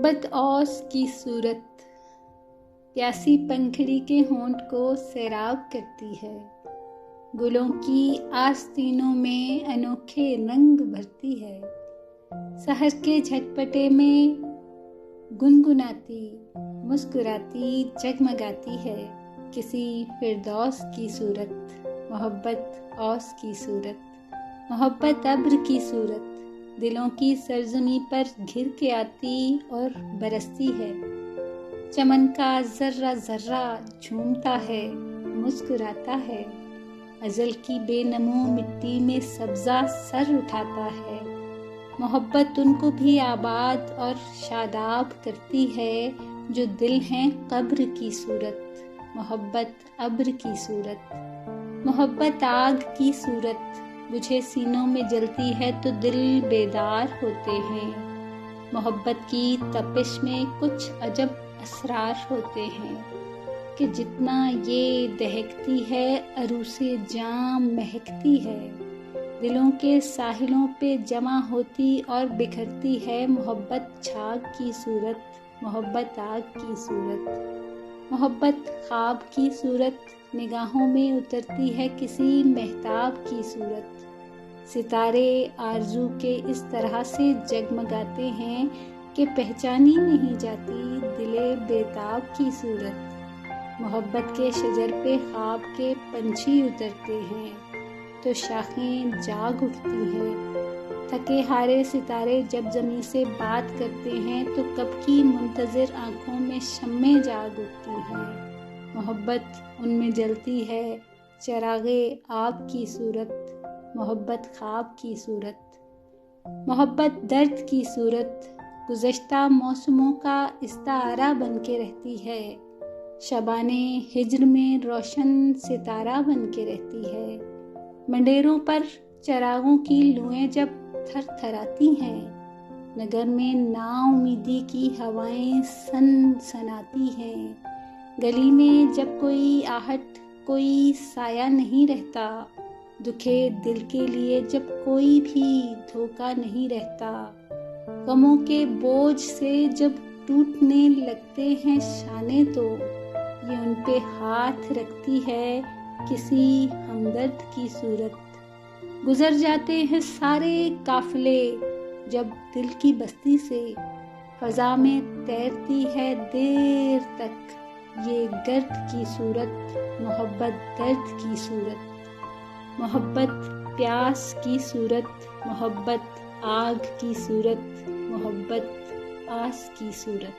मोहब्बत औस की सूरत प्यासी पंखड़ी के होंठ को सैराब करती है। गुलों की आस्तीनों में अनोखे रंग भरती है। सहर के झटपटे में गुनगुनाती मुस्कुराती जगमगाती है किसी फिरदौस की सूरत। मोहब्बत औस की सूरत, मोहब्बत अब्र की सूरत दिलों की सरजमी पर घिर के आती और बरसती है। चमन का जर्रा जर्रा झूमता है, मुस्कुराता है। अजल की बेनमो मिट्टी में सब्जा सर उठाता है। मोहब्बत उनको भी आबाद और शादाब करती है जो दिल हैं कब्र की सूरत। मोहब्बत अब्र की सूरत, मोहब्बत आग की सूरत बुझे सीनों में जलती है तो दिल बेदार होते हैं। मोहब्बत की तपिश में कुछ अजब असरार होते हैं कि जितना ये दहकती है अरूसे जाम महकती है। दिलों के साहिलों पे जमा होती और बिखरती है मोहब्बत झाग की सूरत। मोहब्बत आग की सूरत, मोहब्बत ख्वाब की सूरत निगाहों में उतरती है किसी महताब की सूरत। सितारे आरज़ू के इस तरह से जगमगाते हैं कि पहचानी नहीं जाती दिले बेताब की सूरत। मोहब्बत के शजर पे ख्वाब के पंछी उतरते हैं तो शाखें जाग उठती हैं। थके हारे सितारे जब ज़मीं से बात करते हैं तो कब की मुंतज़िर आँखों में शम्में जाग उठती हैं। मोहब्बत उनमें जलती है चरागे आब की सूरत। मोहब्बत ख्वाब की सूरत, मोहब्बत दर्द की सूरत गुज़श्ता मौसमों का इस्तारा बन के रहती है। शबाने हिज्र में रोशन सितारा बन के रहती है। मंडेरों पर चरागों की लुएं जब थर थराती हैं, नगर में नाउमीदी की हवाएं सन सनाती हैं। गली में जब कोई आहट कोई साया नहीं रहता, दुखे दिल के लिए जब कोई भी धोखा नहीं रहता। गमों के बोझ से जब टूटने लगते हैं शाने तो ये उन पे हाथ रखती है किसी हमदर्द की सूरत। गुजर जाते हैं सारे काफिले जब दिल की बस्ती से, फजा में तैरती है देर तक ये गर्द की सूरत। मोहब्बत दर्द की सूरत, मोहब्बत प्यास की सूरत, मोहब्बत आग की सूरत, मोहब्बत आस की सूरत।